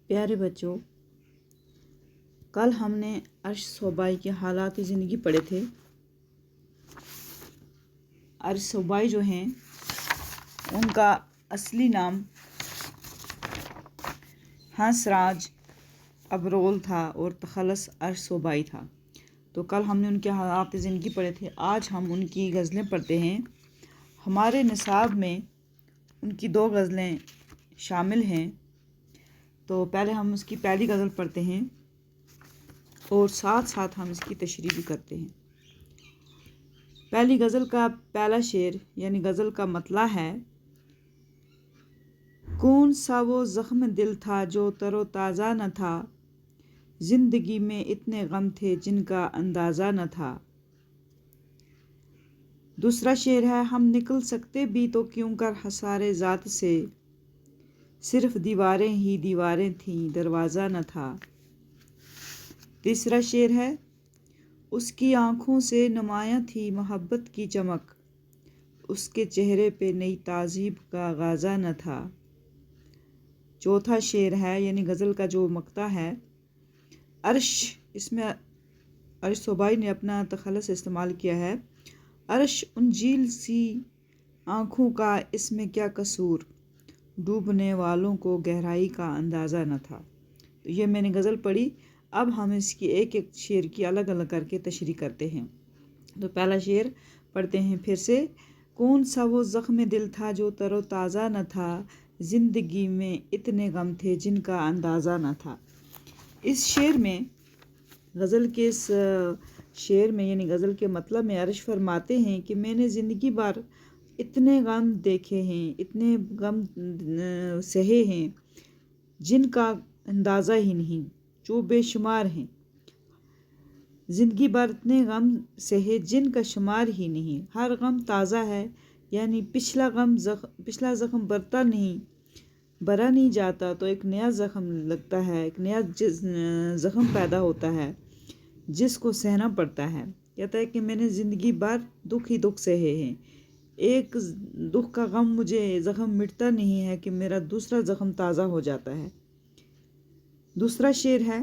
پیارے بچوں، کل ہم نے عرش صوبائی کے حالات زندگی پڑھے تھے۔ عرش صوبائی جو ہیں ان کا اصلی نام ہنس راج ابرول تھا اور تخلص عرش صوبائی تھا۔ تو کل ہم نے ان کے حالات زندگی پڑھے تھے۔ آج ہم ان کی غزلیں پڑھتے ہیں۔ ہمارے نصاب میں ان کی 2 غزلیں شامل ہیں، تو پہلے ہم اس کی پہلی غزل پڑھتے ہیں اور ساتھ ساتھ ہم اس کی تشریح بھی کرتے ہیں۔ پہلی غزل کا پہلا شعر یعنی غزل کا مطلع ہے: کون سا وہ زخم دل تھا جو تر و تازہ نہ تھا، زندگی میں اتنے غم تھے جن کا اندازہ نہ تھا۔ دوسرا شعر ہے: ہم نکل سکتے بھی تو کیوں کر حصار ذات سے، صرف دیواریں ہی دیواریں تھیں دروازہ نہ تھا۔ تیسرا شعر ہے: اس کی آنکھوں سے نمایاں تھی محبت کی چمک، اس کے چہرے پہ نئی تہذیب کا غازہ نہ تھا۔ چوتھا شعر ہے یعنی غزل کا جو مقطع ہے: عرش، اس میں عرش صوبائی نے اپنا تخلص استعمال کیا ہے۔ عرش ان جھیل سی آنکھوں کا اس میں کیا قصور، ڈوبنے والوں کو گہرائی کا اندازہ نہ تھا۔ تو یہ میں نے غزل پڑھی۔ اب ہم اس کی ایک ایک شعر کی الگ الگ کر کے تشریح کرتے ہیں۔ تو پہلا شعر پڑھتے ہیں پھر سے: کون سا وہ زخم دل تھا جو تر و تازہ نہ تھا، زندگی میں اتنے غم تھے جن کا اندازہ نہ تھا۔ اس شعر میں، غزل کے اس شعر میں یعنی غزل کے مطلب میں عرش فرماتے ہیں کہ میں نے زندگی بھر اتنے غم دیکھے ہیں، اتنے غم سہے ہیں جن کا اندازہ ہی نہیں، جو بے شمار ہیں۔ زندگی بھر اتنے غم سہے جن کا شمار ہی نہیں۔ ہر غم تازہ ہے، یعنی پچھلا زخم برتا نہیں جاتا تو ایک نیا زخم لگتا ہے، ایک نیا زخم پیدا ہوتا ہے جس کو سہنا پڑتا ہے۔ کہتا ہے کہ میں نے زندگی بھر دکھ ہی دکھ سہے ہیں، ایک دکھ کا غم مجھے زخم مٹتا نہیں ہے کہ میرا دوسرا زخم تازہ ہو جاتا ہے۔ دوسرا شعر ہے: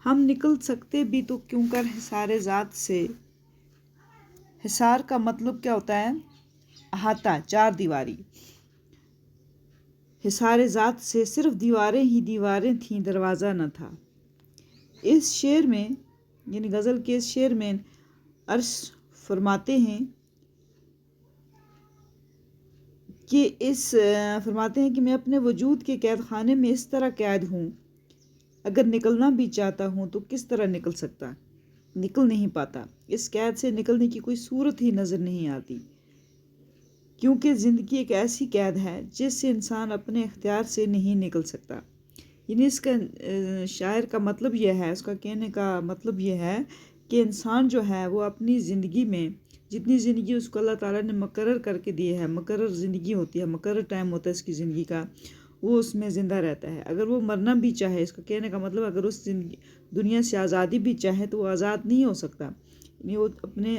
ہم نکل سکتے بھی تو کیوں کر حصار ذات سے۔ حصار کا مطلب کیا ہوتا ہے؟ احاطہ، 4 دیواری۔ حصار ذات سے، صرف دیواریں ہی دیواریں تھیں دروازہ نہ تھا۔ اس شعر میں یعنی غزل کے اس شعر میں عرش فرماتے ہیں کہ میں اپنے وجود کے قید خانے میں اس طرح قید ہوں، اگر نکلنا بھی چاہتا ہوں تو کس طرح نکل نہیں پاتا۔ اس قید سے نکلنے کی کوئی صورت ہی نظر نہیں آتی، کیونکہ زندگی ایک ایسی قید ہے جس سے انسان اپنے اختیار سے نہیں نکل سکتا۔ یعنی اس کا شاعر کا مطلب یہ ہے، اس کا کہنے کا مطلب یہ ہے کہ انسان جو ہے وہ اپنی زندگی میں جتنی زندگی اس کو اللہ تعالیٰ نے مقرر کر کے دی ہے، مقرر زندگی ہوتی ہے، مقرر ٹائم ہوتا ہے اس کی زندگی کا، وہ اس میں زندہ رہتا ہے۔ اگر وہ مرنا بھی چاہے، اس کا کہنے کا مطلب اگر اس دنیا سے آزادی بھی چاہے تو وہ آزاد نہیں ہو سکتا۔ یعنی وہ اپنے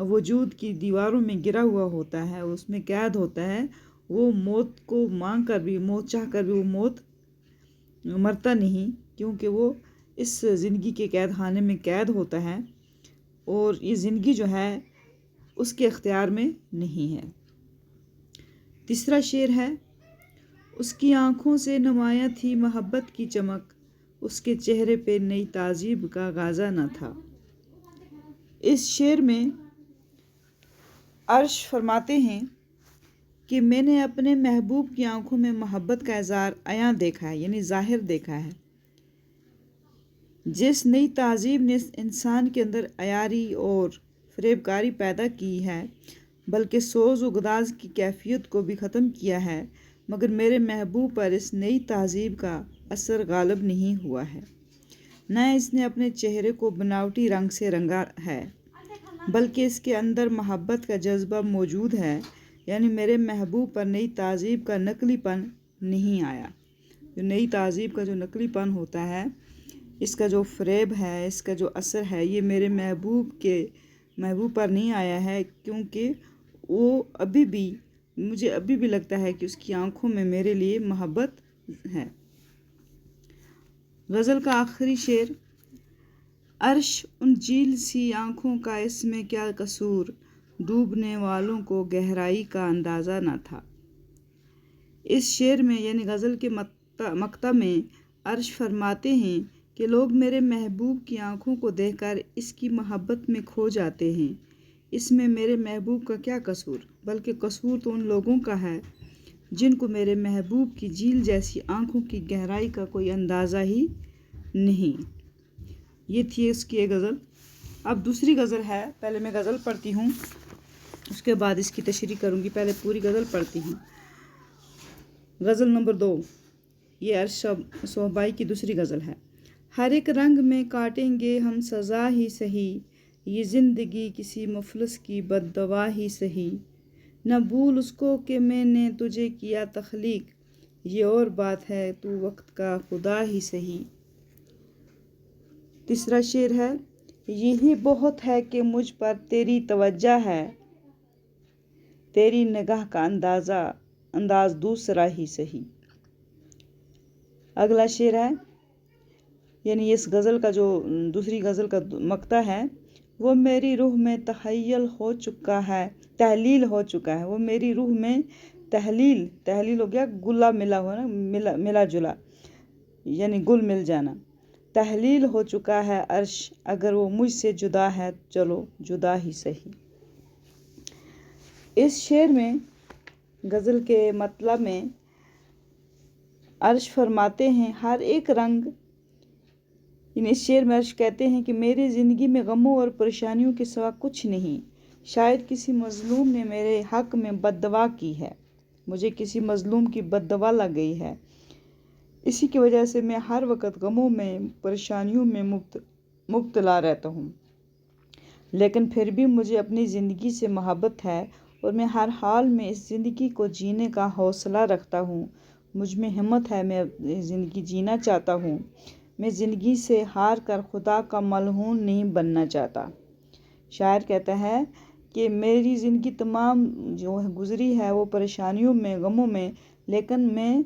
وجود کی دیواروں میں گرا ہوا ہوتا ہے، اس میں قید ہوتا ہے۔ وہ موت کو مانگ کر بھی، موت چاہ کر بھی وہ موت مرتا نہیں، کیونکہ وہ اس زندگی کے قید خانے میں قید ہوتا ہے اور یہ زندگی جو ہے اس کے اختیار میں نہیں ہے۔ تیسرا شعر ہے: اس کی آنکھوں سے نمایاں تھی محبت کی چمک، اس کے چہرے پہ نئی تہذیب کا غازہ نہ تھا۔ اس شعر میں عرش فرماتے ہیں کہ میں نے اپنے محبوب کی آنکھوں میں محبت کا اظہار عیاں دیکھا ہے، یعنی ظاہر دیکھا ہے۔ جس نئی تہذیب نے انسان کے اندر عیاری اور فریب کاری پیدا کی ہے، بلکہ سوز و گداز کی کیفیت کو بھی ختم کیا ہے، مگر میرے محبوب پر اس نئی تہذیب کا اثر غالب نہیں ہوا ہے۔ نہ اس نے اپنے چہرے کو بناوٹی رنگ سے رنگا ہے، بلکہ اس کے اندر محبت کا جذبہ موجود ہے، یعنی میرے محبوب پر نئی تہذیب کا نقلی پن نہیں آیا۔ جو نئی تہذیب کا جو نقلی پن ہوتا ہے، اس کا جو فریب ہے، اس کا جو اثر ہے، یہ میرے محبوب پر نہیں آیا ہے، کیونکہ وہ ابھی بھی مجھے ابھی بھی لگتا ہے کہ اس کی آنکھوں میں میرے لیے محبت ہے۔ غزل کا آخری شعر: عرش ان جھیل سی آنکھوں کا اس میں کیا قصور، ڈوبنے والوں کو گہرائی کا اندازہ نہ تھا۔ اس شعر میں یعنی غزل کے مقطع میں عرش فرماتے ہیں کہ لوگ میرے محبوب کی آنکھوں کو دیکھ کر اس کی محبت میں کھو جاتے ہیں۔ اس میں میرے محبوب کا کیا قصور، بلکہ قصور تو ان لوگوں کا ہے جن کو میرے محبوب کی جھیل جیسی آنکھوں کی گہرائی کا کوئی اندازہ ہی نہیں۔ یہ تھی اس کی ایک غزل۔ اب دوسری غزل ہے، پہلے میں غزل پڑھتی ہوں، اس کے بعد اس کی تشریح کروں گی۔ پہلے پوری غزل پڑھتی ہوں۔ غزل نمبر 2، یہ عرش صوبائی کی دوسری غزل ہے۔ ہر ایک رنگ میں کاٹیں گے ہم سزا ہی سہی، یہ زندگی کسی مفلس کی بد دوا ہی سہی، نہ بھول اس کو کہ میں نے تجھے کیا تخلیق، یہ اور بات ہے تو وقت کا خدا ہی سہی۔ تیسرا شعر ہے: یہی بہت ہے کہ مجھ پر تیری توجہ ہے، تیری نگاہ کا انداز دوسرا ہی سہی۔ اگلا شعر ہے، یعنی اس غزل کا جو دوسری غزل کا مقطع ہے: وہ میری روح میں تحلیل ہو چکا ہے، وہ میری روح میں تحلیل ہو گیا، گلا ملا ہوا نا، ملا جلا یعنی گل مل جانا، تحلیل ہو چکا ہے عرش، اگر وہ مجھ سے جدا ہے چلو جدا ہی سہی۔ اس شعر میں غزل کے مطلب میں عرش فرماتے ہیں ہر ایک رنگ، یعنی اس شعر میں عرش کہتے ہیں کہ میری زندگی میں غموں اور پریشانیوں کے سوا کچھ نہیں، شاید کسی مظلوم نے میرے حق میں بد دعا کی ہے، مجھے کسی مظلوم کی بد دعا لگ گئی ہے، اسی کی وجہ سے میں ہر وقت غموں میں پریشانیوں میں مبتلا رہتا ہوں، لیکن پھر بھی مجھے اپنی زندگی سے محبت ہے اور میں ہر حال میں اس زندگی کو جینے کا حوصلہ رکھتا ہوں، مجھ میں ہمت ہے، میں زندگی جینا چاہتا ہوں، میں زندگی سے ہار کر خدا کا ملعون نہیں بننا چاہتا۔ شاعر کہتا ہے کہ میری زندگی تمام جو گزری ہے وہ پریشانیوں میں، غموں میں، لیکن میں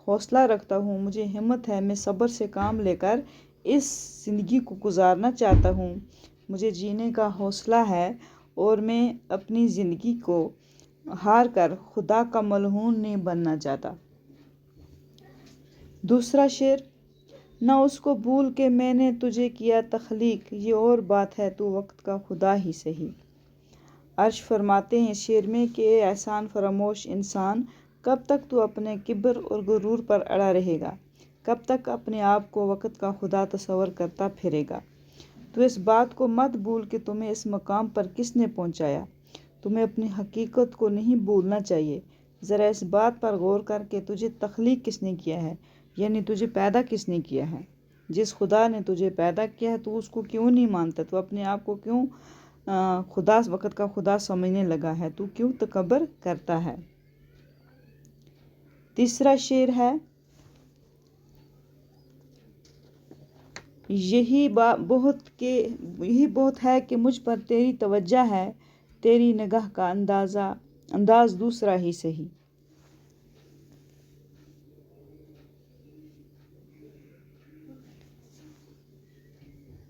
حوصلہ رکھتا ہوں، مجھے ہمت ہے، میں صبر سے کام لے کر اس زندگی کو گزارنا چاہتا ہوں، مجھے جینے کا حوصلہ ہے اور میں اپنی زندگی کو ہار کر خدا کا ملعون نہیں بننا چاہتا۔ دوسرا شعر: نہ اس کو بھول کے میں نے تجھے کیا تخلیق، یہ اور بات ہے تو وقت کا خدا ہی سہی۔ عرش فرماتے ہیں شعر میں کہ اے احسان فراموش انسان، کب تک تو اپنے کبر اور غرور پر اڑا رہے گا، کب تک اپنے آپ کو وقت کا خدا تصور کرتا پھرے گا۔ تو اس بات کو مت بھول کہ تمہیں اس مقام پر کس نے پہنچایا، تمہیں اپنی حقیقت کو نہیں بھولنا چاہیے، ذرا اس بات پر غور کر کہ تجھے تخلیق کس نے کیا ہے، یعنی تجھے پیدا کس نے کیا ہے۔ جس خدا نے تجھے پیدا کیا ہے تو اس کو کیوں نہیں مانتا، تو اپنے آپ کو کیوں وقت کا خدا سمجھنے لگا ہے، تو کیوں تکبر کرتا ہے۔ تیسرا شعر ہے: یہی بہت ہے کہ مجھ پر تیری توجہ ہے، تیری نگاہ کا انداز دوسرا ہی سہی۔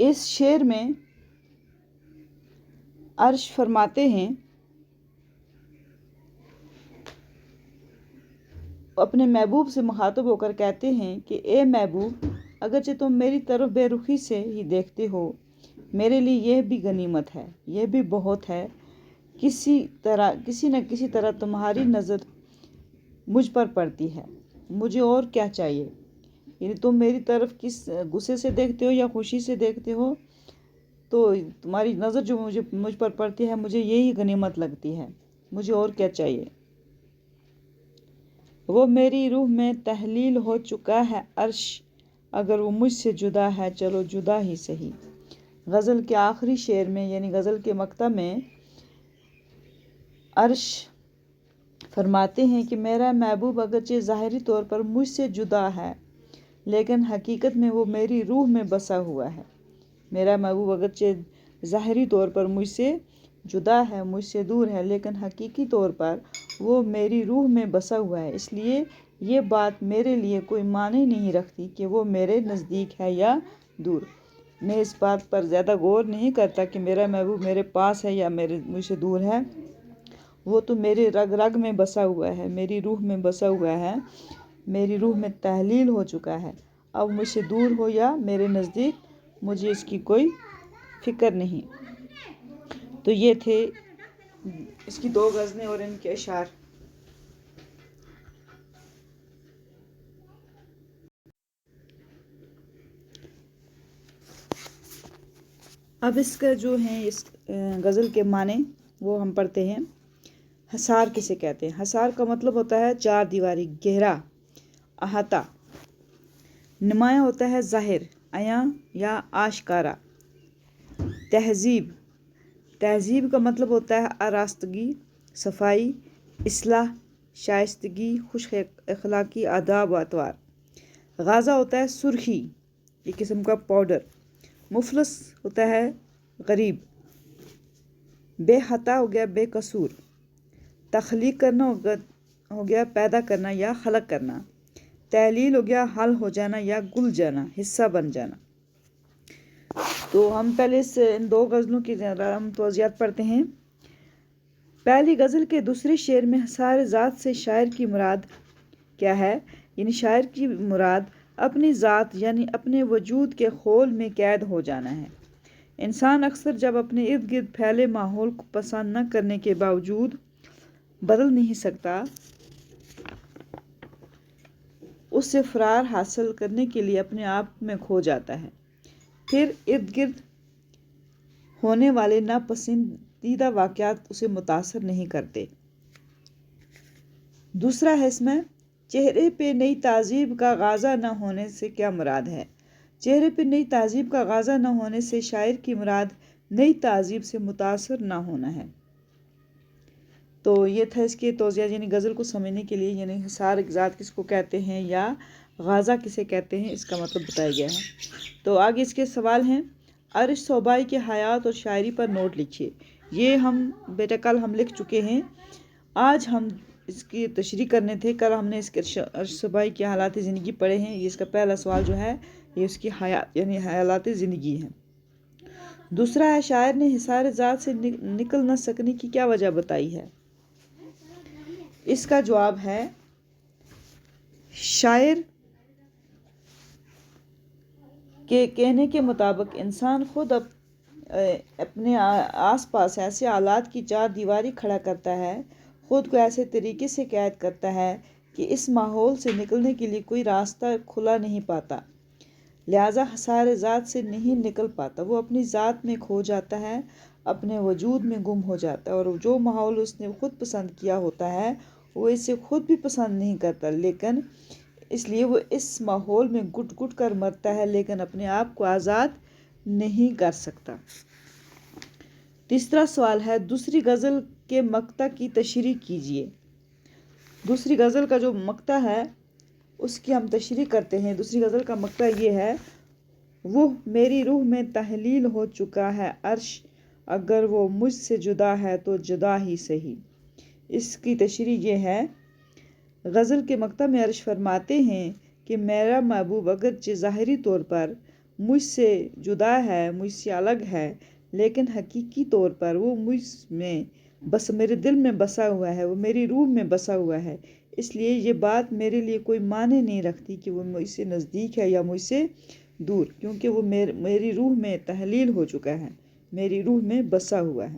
اس شعر میں عرش فرماتے ہیں، اپنے محبوب سے مخاطب ہو کر کہتے ہیں کہ اے محبوب، اگرچہ تم میری طرف بے رخی سے ہی دیکھتے ہو، میرے لیے یہ بھی غنیمت ہے، یہ بھی بہت ہے، کسی نہ کسی طرح تمہاری نظر مجھ پر پڑتی ہے، مجھے اور کیا چاہیے، یعنی تم میری طرف کس غصے سے دیکھتے ہو یا خوشی سے دیکھتے ہو، تو تمہاری نظر جو مجھ پر پڑتی ہے مجھے یہی غنیمت لگتی ہے، مجھے اور کیا چاہیے۔ وہ میری روح میں تحلیل ہو چکا ہے عرش، اگر وہ مجھ سے جدا ہے چلو جدا ہی سہی۔ غزل کے آخری شعر میں یعنی غزل کے مقطع میں عرش فرماتے ہیں کہ میرا محبوب اگرچہ ظاہری طور پر مجھ سے جدا ہے، لیکن حقیقت میں وہ میری روح میں بسا ہوا ہے۔ میرا محبوب اگرچہ ظاہری طور پر مجھ سے جدا ہے، مجھ سے دور ہے، لیکن حقیقی طور پر وہ میری روح میں بسا ہوا ہے، اس لیے یہ بات میرے لیے کوئی معنی نہیں رکھتی کہ وہ میرے نزدیک ہے یا دور۔ میں اس بات پر زیادہ غور نہیں کرتا کہ میرا محبوب میرے پاس ہے یا مجھ سے دور ہے، وہ تو میرے رگ رگ میں بسا ہوا ہے، میری روح میں بسا ہوا ہے، میری روح میں تحلیل ہو چکا ہے۔ اب مجھ سے دور ہو یا میرے نزدیک، مجھے اس کی کوئی فکر نہیں۔ تو یہ تھے اس کی 2 غزلیں اور ان کے اشعار۔ اب اس کا جو ہیں اس غزل کے معنی وہ ہم پڑھتے ہیں۔ حصار کسے کہتے ہیں؟ حصار کا مطلب ہوتا ہے 4 دیواری، گہرا، احاطہ۔ نمایاں ہوتا ہے ظاہر، عیاں یا آشکارا۔ تہذیب، تہذیب کا مطلب ہوتا ہے آراستگی، صفائی، اصلاح، شائستگی، خوش اخلاقی، آداب و اطوار۔ غازہ ہوتا ہے سرخی، ایک قسم کا پاؤڈر۔ مفلس ہوتا ہے غریب۔ بے خطا ہو گیا بے قصور۔ تخلیق کرنا ہو گیا پیدا کرنا یا خلق کرنا۔ تحلیل ہو گیا حل ہو جانا یا گل جانا، حصہ بن جانا۔ تو ہم پہلے ان 2 غزلوں کی ہم توضیحات پڑھتے ہیں۔ پہلی غزل کے دوسرے شعر میں حصار ذات سے شاعر کی مراد کیا ہے؟ یعنی شاعر کی مراد اپنی ذات یعنی اپنے وجود کے خول میں قید ہو جانا ہے۔ انسان اکثر جب اپنے ارد گرد پھیلے ماحول کو پسند نہ کرنے کے باوجود بدل نہیں سکتا، اس سے فرار حاصل کرنے کے لیے اپنے آپ میں کھو جاتا ہے، پھر ارد گرد ہونے والے ناپسندیدہ واقعات اسے متاثر نہیں کرتے۔ دوسرا ہے اس میں چہرے پہ نئی تہذیب کا غازہ نہ ہونے سے کیا مراد ہے؟ چہرے پہ نئی تہذیب کا غازہ نہ ہونے سے شاعر کی مراد نئی تہذیب سے متاثر نہ ہونا ہے۔ تو یہ تھا اس کے توضیحات، یعنی غزل کو سمجھنے کے لیے، یعنی حصار ذات کس کو کہتے ہیں یا غازہ کسے کہتے ہیں، اس کا مطلب بتایا گیا ہے۔ تو آگے اس کے سوال ہیں۔ عرش صوبائی کے حیات اور شاعری پر نوٹ لکھیے۔ یہ بیٹا کل ہم لکھ چکے ہیں، آج ہم اس کی تشریح کرنے تھے۔ کل ہم نے اس کے عرش صوبائی کے حالات زندگی پڑھے ہیں۔ یہ اس کا پہلا سوال جو ہے یہ اس کی حیات یعنی حالات زندگی ہے۔ دوسرا ہے شاعر نے حصار ذات سے نکل نہ سکنے کی کیا وجہ بتائی ہے؟ اس کا جواب ہے شاعر کے کہنے کے مطابق انسان خود اپنے آس پاس ایسے حالات کی 4 دیواری کھڑا کرتا ہے، خود کو ایسے طریقے سے قید کرتا ہے کہ اس ماحول سے نکلنے کے لیے کوئی راستہ کھلا نہیں پاتا، لہٰذا حصار ذات سے نہیں نکل پاتا۔ وہ اپنی ذات میں کھو جاتا ہے، اپنے وجود میں گم ہو جاتا ہے، اور جو ماحول اس نے خود پسند کیا ہوتا ہے وہ اسے خود بھی پسند نہیں کرتا، لیکن اس لیے وہ اس ماحول میں گٹ گٹ کر مرتا ہے، لیکن اپنے آپ کو آزاد نہیں کر سکتا۔ تیسرا سوال ہے دوسری غزل کے مقطع کی تشریح کیجیے۔ دوسری غزل کا جو مقطع ہے اس کی ہم تشریح کرتے ہیں۔ دوسری غزل کا مقطع یہ ہے، وہ میری روح میں تحلیل ہو چکا ہے عرش، اگر وہ مجھ سے جدا ہے تو جدا ہی سہی۔ اس کی تشریح یہ ہے، غزل کے مقطع میں عرش فرماتے ہیں کہ میرا محبوب اگرچہ ظاہری طور پر مجھ سے جدا ہے، مجھ سے الگ ہے، لیکن حقیقی طور پر وہ مجھ میں میرے دل میں بسا ہوا ہے، وہ میری روح میں بسا ہوا ہے، اس لیے یہ بات میرے لیے کوئی معنی نہیں رکھتی کہ وہ مجھ سے نزدیک ہے یا مجھ سے دور، کیونکہ وہ میری روح میں تحلیل ہو چکا ہے، میری روح میں بسا ہوا ہے۔